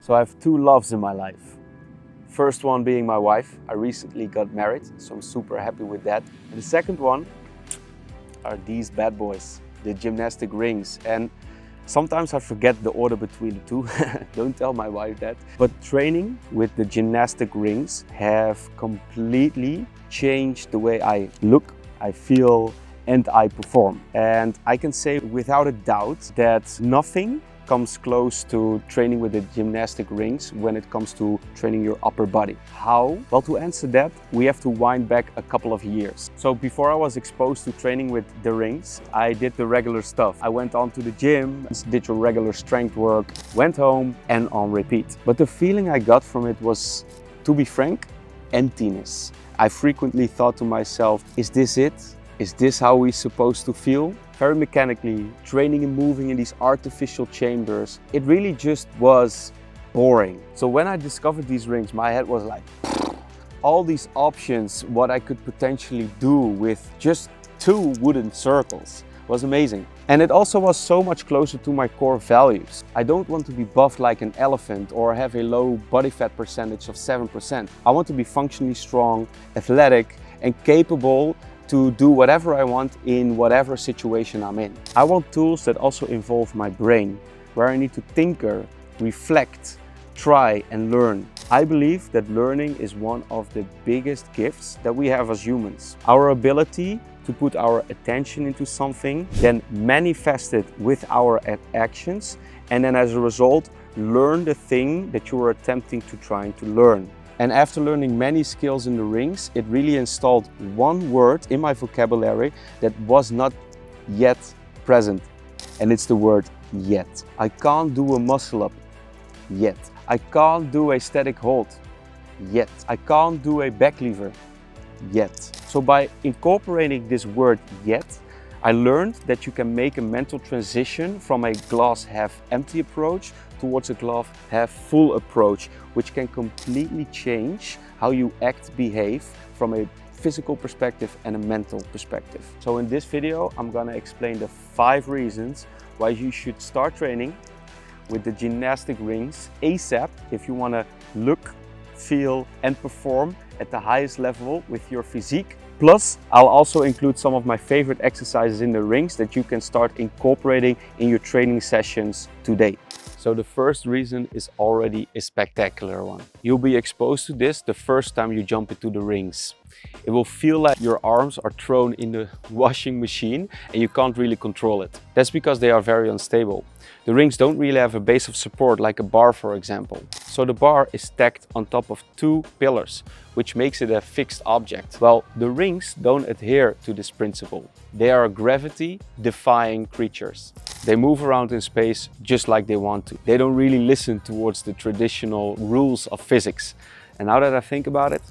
So I have two loves in my life. First one being my wife. I recently got married, so I'm super happy with that. And the second one are these bad boys, the gymnastic rings. And sometimes I forget the order between the two. Don't tell my wife that. But training with the gymnastic rings have completely changed the way I look, I feel, and I perform. And I can say without a doubt that nothing comes close to training with the gymnastic rings when it comes to training your upper body. How? Well, to answer that, we have to wind back a couple of years. So before I was exposed to training with the rings, I did the regular stuff. I went on to the gym, did your regular strength work, went home and on repeat. But the feeling I got from it was, to be frank, emptiness. I frequently thought to myself, is this it? Is this how we're supposed to feel? Very mechanically, training and moving in these artificial chambers, it really just was boring. So when I discovered these rings, my head was like, all these options, what I could potentially do with just two wooden circles was amazing. And it also was so much closer to my core values. I don't want to be buffed like an elephant or have a low body fat percentage of 7%. I want to be functionally strong, athletic, and capable to do whatever I want in whatever situation I'm in. I want tools that also involve my brain, where I need to tinker, reflect, try and learn. I believe that learning is one of the biggest gifts that we have as humans. Our ability to put our attention into something, then manifest it with our actions, and then as a result, learn the thing that you are attempting to try to learn. And after learning many skills in the rings, it really installed one word in my vocabulary that was not yet present. And it's the word yet. I can't do a muscle up yet. I can't do a static hold yet. I can't do a back lever yet. So by incorporating this word yet, I learned that you can make a mental transition from a glass half empty approach towards a glass half full approach, which can completely change how you act, behave from a physical perspective and a mental perspective. So in this video, I'm gonna explain the 5 reasons why you should start training with the gymnastic rings ASAP if you wanna look, feel and perform at the highest level with your physique. Plus, I'll also include some of my favorite exercises in the rings that you can start incorporating in your training sessions today. So the first reason is already a spectacular one. You'll be exposed to this the first time you jump into the rings. It will feel like your arms are thrown in the washing machine and you can't really control it. That's because they are very unstable. The rings don't really have a base of support like a bar, for example. So the bar is stacked on top of 2 pillars, which makes it a fixed object. Well, the rings don't adhere to this principle. They are gravity-defying creatures. They move around in space just like they want to. They don't really listen towards the traditional rules of physics. And now that I think about it,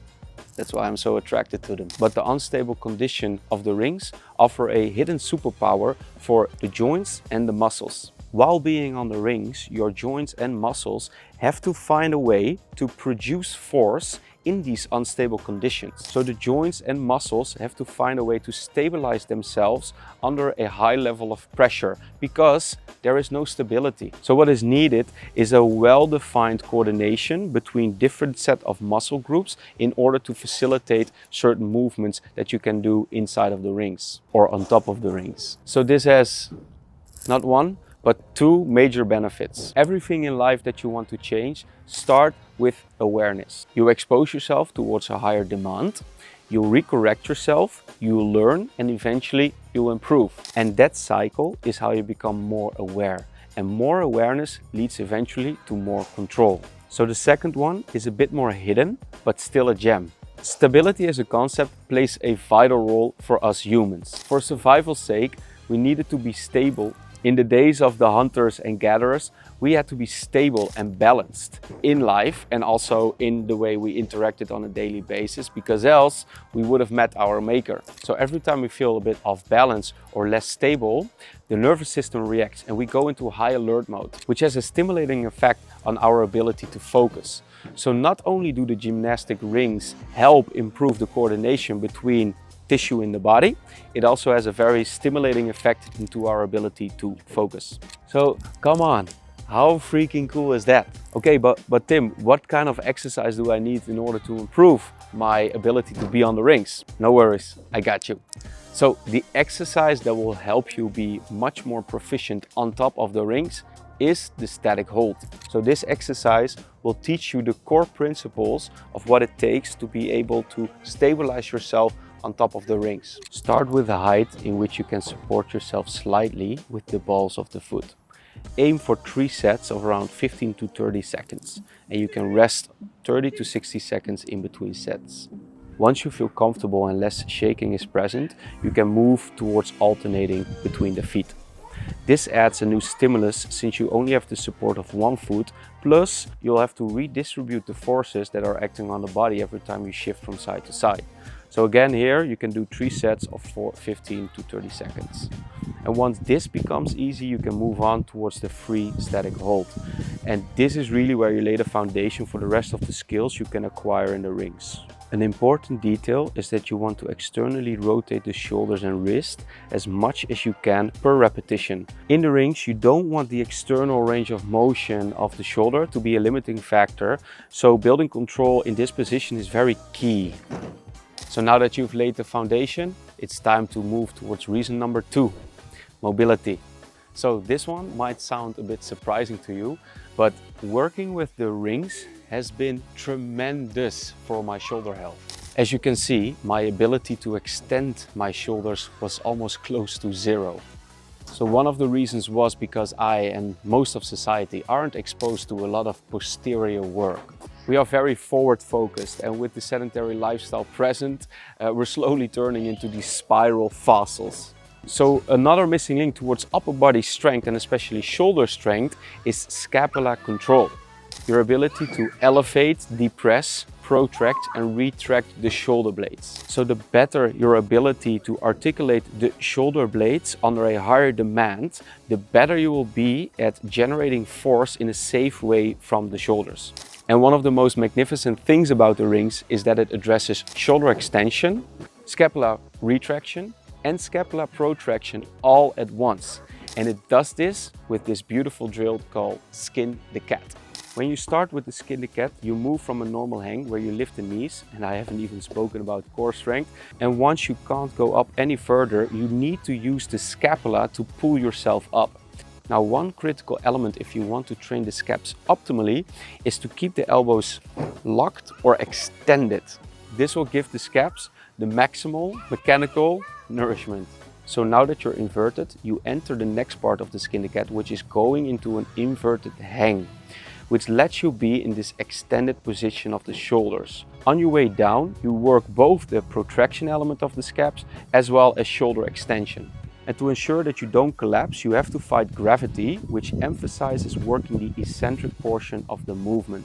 that's why I'm so attracted to them. But the unstable condition of the rings offer a hidden superpower for the joints and the muscles. While being on the rings, your joints and muscles have to find a way to produce force in these unstable conditions. So the joints and muscles have to find a way to stabilize themselves under a high level of pressure because there is no stability. So what is needed is a well-defined coordination between different set of muscle groups in order to facilitate certain movements that you can do inside of the rings or on top of the rings. So this has not one, but 2 major benefits. Everything in life that you want to change, start with awareness. You expose yourself towards a higher demand, you recorrect yourself, you learn, and eventually you improve. And that cycle is how you become more aware. And more awareness leads eventually to more control. So the second one is a bit more hidden, but still a gem. Stability as a concept plays a vital role for us humans. For survival's sake, we needed to be stable. In the days of the hunters and gatherers, we had to be stable and balanced in life and also in the way we interacted on a daily basis, because else we would have met our maker. So every time we feel a bit off balance or less stable, the nervous system reacts and we go into high alert mode, which has a stimulating effect on our ability to focus. So not only do the gymnastic rings help improve the coordination between tissue in the body, it also has a very stimulating effect into our ability to focus. So come on, How freaking cool is that? Okay, but Tim, what kind of exercise do I need in order to improve my ability to be on the rings? No worries, I got you. So the exercise that will help you be much more proficient on top of the rings is the static hold. So this exercise will teach you the core principles of what it takes to be able to stabilize yourself on top of the rings. Start with a height in which you can support yourself slightly with the balls of the foot. Aim for 3 sets of around 15 to 30 seconds, and you can rest 30 to 60 seconds in between sets. Once you feel comfortable and less shaking is present, you can move towards alternating between the feet. This adds a new stimulus since you only have the support of one foot, plus you'll have to redistribute the forces that are acting on the body every time you shift from side to side. So again, here you can do 3 sets of 15 to 30 seconds. And once this becomes easy, you can move on towards the free static hold. And this is really where you lay the foundation for the rest of the skills you can acquire in the rings. An important detail is that you want to externally rotate the shoulders and wrist as much as you can per repetition. In the rings, you don't want the external range of motion of the shoulder to be a limiting factor, so building control in this position is very key. So now that you've laid the foundation, it's time to move towards reason number 2, mobility. So this one might sound a bit surprising to you, but working with the rings has been tremendous for my shoulder health. As you can see, my ability to extend my shoulders was almost close to zero. So one of the reasons was because I and most of society aren't exposed to a lot of posterior work. We are very forward focused, and with the sedentary lifestyle present, we're slowly turning into these spiral fossils. So another missing link towards upper body strength and especially shoulder strength is scapula control. Your ability to elevate, depress, protract and retract the shoulder blades. So the better your ability to articulate the shoulder blades under a higher demand, the better you will be at generating force in a safe way from the shoulders. And one of the most magnificent things about the rings is that it addresses shoulder extension, scapula retraction and scapula protraction all at once. And it does this with this beautiful drill called Skin the Cat. When you start with the Skin the Cat, you move from a normal hang where you lift the knees, and I haven't even spoken about core strength. And once you can't go up any further, you need to use the scapula to pull yourself up. Now, one critical element if you want to train the scaps optimally is to keep the elbows locked or extended. This will give the scaps the maximal mechanical nourishment. So now that you're inverted, you enter the next part of the Skin the Cat, which is going into an inverted hang, which lets you be in this extended position of the shoulders. On your way down, you work both the protraction element of the scaps as well as shoulder extension. And to ensure that you don't collapse, you have to fight gravity, which emphasizes working the eccentric portion of the movement.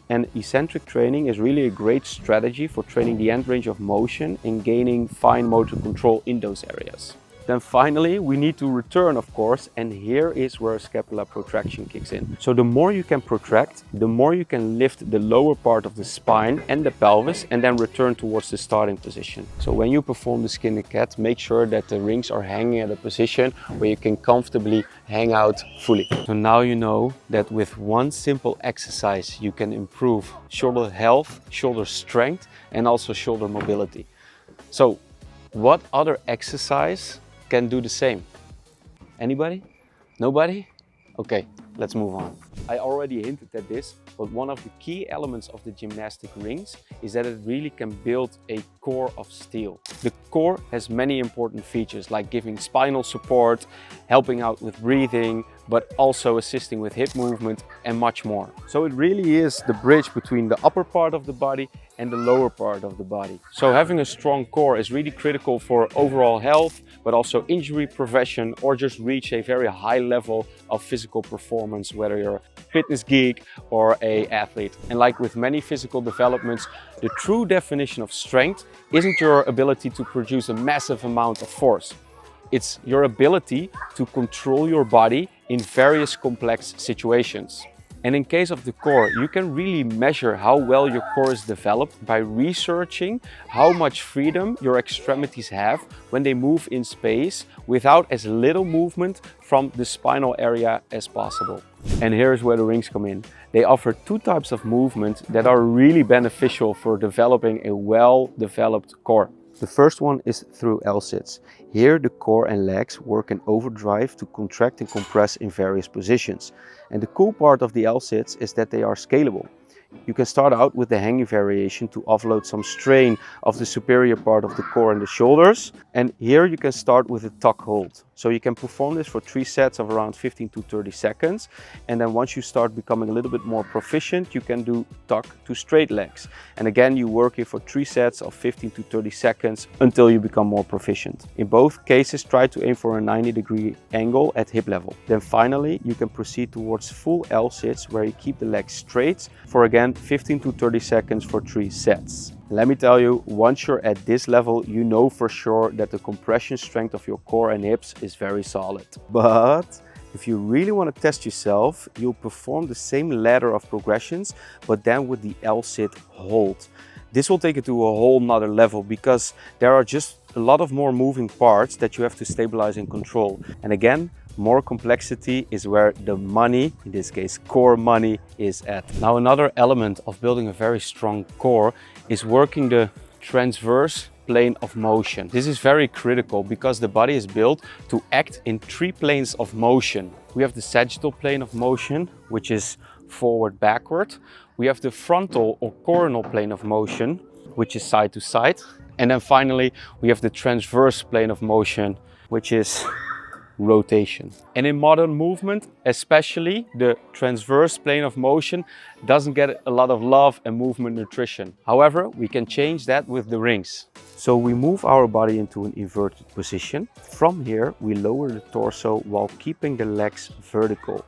And eccentric training is really a great strategy for training the end range of motion and gaining fine motor control in those areas. Then finally, we need to return, of course, and here is where scapular protraction kicks in. So the more you can protract, the more you can lift the lower part of the spine and the pelvis and then return towards the starting position. So when you perform the Skin the Cat, make sure that the rings are hanging at a position where you can comfortably hang out fully. So now you know that with one simple exercise, you can improve shoulder health, shoulder strength, and also shoulder mobility. So what other exercise can do the same? Anybody? Nobody? Okay, let's move on. I already hinted at this, but one of the key elements of the gymnastic rings is that it really can build a core of steel. The core has many important features like giving spinal support, helping out with breathing, but also assisting with hip movement and much more. So it really is the bridge between the upper part of the body and the lower part of the body. So having a strong core is really critical for overall health, but also injury prevention or just reach a very high level of physical performance, whether you're a fitness geek or an athlete. And like with many physical developments, the true definition of strength isn't your ability to produce a massive amount of force. It's your ability to control your body in various complex situations. And in case of the core, you can really measure how well your core is developed by researching how much freedom your extremities have when they move in space without as little movement from the spinal area as possible. And here's where the rings come in. They offer two types of movement that are really beneficial for developing a well-developed core. The first one is through L-sits. Here the core and legs work in overdrive to contract and compress in various positions. And the cool part of the L-sits is that they are scalable. You can start out with the hanging variation to offload some strain of the superior part of the core and the shoulders. And here you can start with a tuck hold. So you can perform this for 3 sets of around 15 to 30 seconds. And then once you start becoming a little bit more proficient, you can do tuck to straight legs. And again, you work here for 3 sets of 15 to 30 seconds until you become more proficient. In both cases, try to aim for a 90-degree angle at hip level. Then finally, you can proceed towards full L-sits where you keep the legs straight for again 15 to 30 seconds for 3 sets. Let me tell you, once you're at this level, you know for sure that the compression strength of your core and hips is very solid. But if you really want to test yourself, you'll perform the same ladder of progressions, but then with the L-sit hold. This will take it to a whole nother level because there are just a lot of more moving parts that you have to stabilize and control. And again, more complexity is where the money, in this case core money, is at. Now another element of building a very strong core is working the transverse plane of motion. This is very critical because the body is built to act in 3 planes of motion. We have the sagittal plane of motion, which is forward backward. We have the frontal or coronal plane of motion, which is side to side. And then finally, we have the transverse plane of motion, which is rotation. And in modern movement, especially the transverse plane of motion doesn't get a lot of love and movement nutrition. However, we can change that with the rings. So we move our body into an inverted position. From here, we lower the torso while keeping the legs vertical.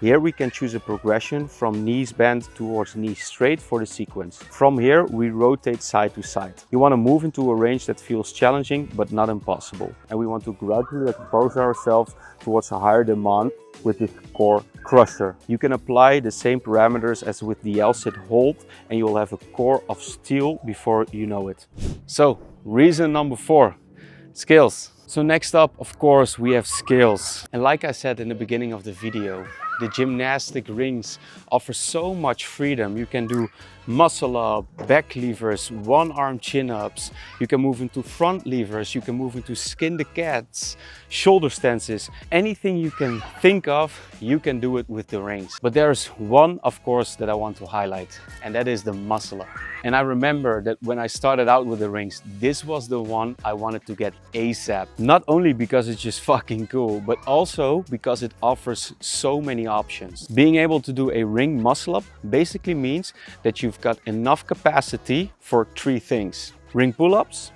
Here we can choose a progression from knees bent towards knees straight for the sequence. From here, we rotate side to side. You want to move into a range that feels challenging but not impossible. And we want to gradually expose ourselves towards a higher demand with this core crusher. You can apply the same parameters as with the L-sit hold and you'll have a core of steel before you know it. So, reason number 4, skills. So next up, of course, we have skills. And like I said in the beginning of the video, the gymnastic rings offer so much freedom. You can do muscle up, back levers, one arm chin ups. You can move into front levers. You can move into skin the cats, shoulder stances. Anything you can think of, you can do it with the rings. But there's one, of course, that I want to highlight, and that is the muscle up. And I remember that when I started out with the rings, this was the one I wanted to get ASAP. Not only because it's just fucking cool, but also because it offers so many options. Being able to do a ring muscle up basically means that you've got enough capacity for 3 things: ring pull-ups,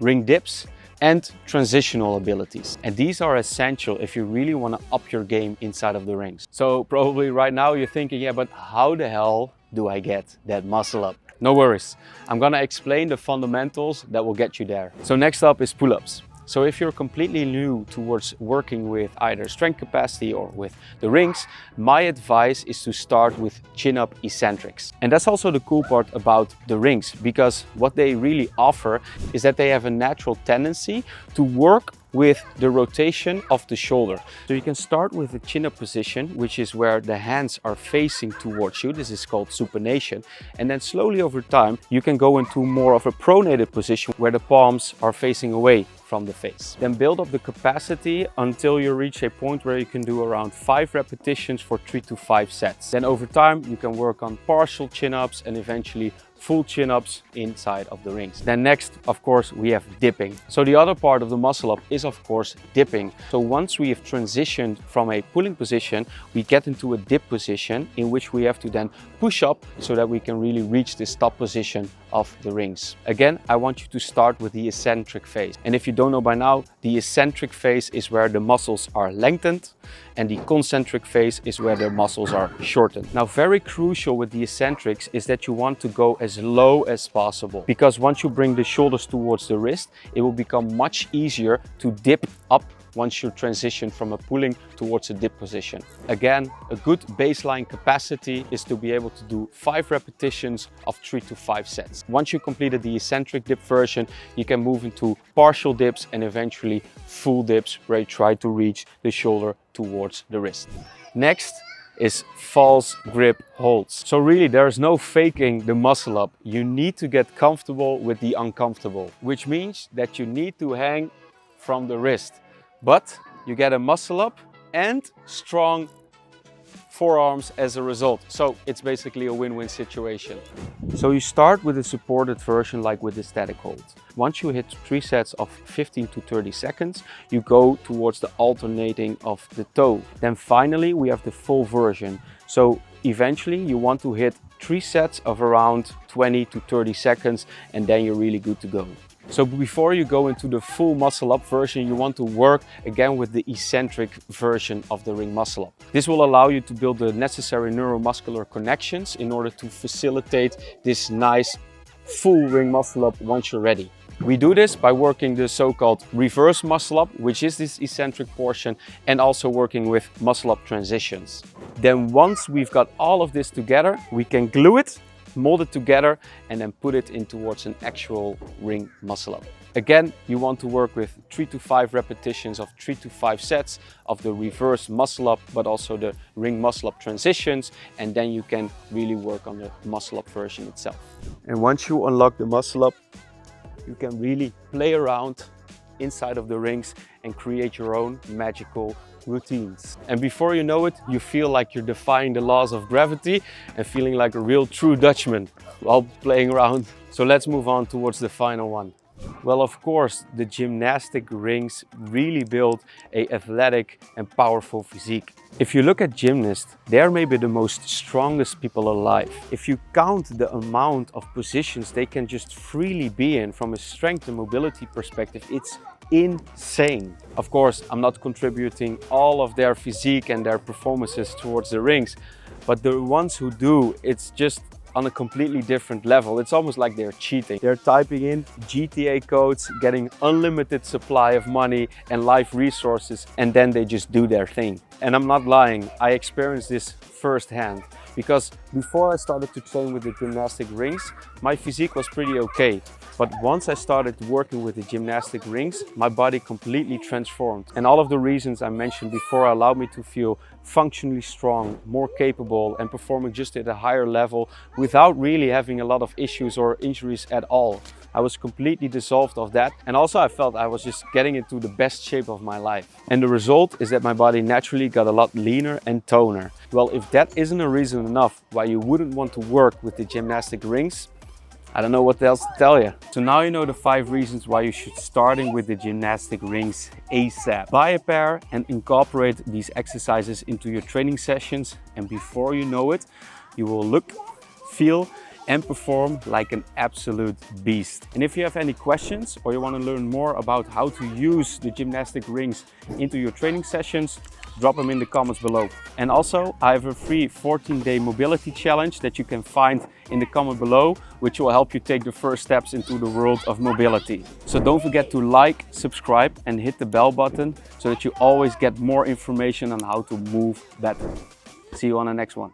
ring dips, and transitional abilities. And these are essential if you really want to up your game inside of the rings. So probably right now you're thinking, yeah, but how the hell do I get that muscle up? No worries, I'm gonna explain the fundamentals that will get you there. So next up is pull-ups. So if you're completely new towards working with either strength capacity or with the rings, my advice is to start with chin-up eccentrics. And that's also the cool part about the rings, because what they really offer is that they have a natural tendency to work with the rotation of the shoulder. So you can start with a chin-up position, which is where the hands are facing towards you. This is called supination. And then slowly over time, you can go into more of a pronated position where the palms are facing away from the face. Then build up the capacity until you reach a point where you can do around 5 repetitions for 3 to 5 sets. Then over time, you can work on partial chin-ups and eventually full chin-ups inside of the rings. Then next, of course, we have dipping. So the other part of the muscle up is, of course, dipping. So once we have transitioned from a pulling position, we get into a dip position in which we have to then push up so that we can really reach this top position of the rings. Again, I want you to start with the eccentric phase. And if you don't know by now, the eccentric phase is where the muscles are lengthened and the concentric phase is where the muscles are shortened. Now, very crucial with the eccentrics is that you want to go as low as possible, because once you bring the shoulders towards the wrist, it will become much easier to dip up once you transition from a pulling towards a dip position. Again, a good baseline capacity is to be able to do 5 repetitions of 3 to 5 sets. Once you completed the eccentric dip version, you can move into partial dips and eventually full dips where you try to reach the shoulder towards the wrist. Next is false grip holds. So really there's no faking the muscle up. You need to get comfortable with the uncomfortable, which means that you need to hang from the wrist, but you get a muscle up and strong forearms as a result. So it's basically a win-win situation. So you start with a supported version like with the static hold. Once you hit 3 sets of 15 to 30 seconds, you go towards the alternating of the toe. Then finally we have the full version. So eventually you want to hit 3 sets of around 20 to 30 seconds and then you're really good to go. So before you go into the full muscle up version, you want to work again with the eccentric version of the ring muscle up. This will allow you to build the necessary neuromuscular connections in order to facilitate this nice full ring muscle up once you're ready. We do this by working the so-called reverse muscle up, which is this eccentric portion, and also working with muscle up transitions. Then once we've got all of this together, we can glue it, mold it together and then put it in towards an actual ring muscle up. Again, you want to work with 3 to 5 repetitions of 3 to 5 sets of the reverse muscle up, but also the ring muscle up transitions, and then you can really work on the muscle up version itself. And once you unlock the muscle up, you can really play around inside of the rings and create your own magical routines. And before you know it, you feel like you're defying the laws of gravity and feeling like a real true Dutchman while playing around. So let's move on towards the final one. Well, of course, the gymnastic rings really build an athletic and powerful physique. If you look at gymnasts, they're maybe the most strongest people alive. If you count the amount of positions they can just freely be in from a strength and mobility perspective, it's insane. Of course, I'm not contributing all of their physique and their performances towards the rings, but the ones who do, it's just on a completely different level. It's almost like they're cheating. They're typing in GTA codes, getting unlimited supply of money and life resources, and then they just do their thing. And I'm not lying, I experienced this firsthand. Because before I started to train with the gymnastic rings, my physique was pretty okay. But once I started working with the gymnastic rings, my body completely transformed. And all of the reasons I mentioned before allowed me to feel functionally strong, more capable and performing just at a higher level without really having a lot of issues or injuries at all. I was completely dissolved of that, and also I felt I was just getting into the best shape of my life. And the result is that my body naturally got a lot leaner and toner. Well, if that isn't a reason enough why you wouldn't want to work with the gymnastic rings, I don't know what else to tell you. So now you know the 5 reasons why you should starting with the gymnastic rings ASAP. Buy a pair and incorporate these exercises into your training sessions, and before you know it, you will look, feel and perform like an absolute beast. And if you have any questions or you want to learn more about how to use the gymnastic rings into your training sessions, drop them in the comments below. And also I have a free 14-day mobility challenge that you can find in the comment below, which will help you take the first steps into the world of mobility. So don't forget to like, subscribe and hit the bell button so that you always get more information on how to move better. See you on the next one.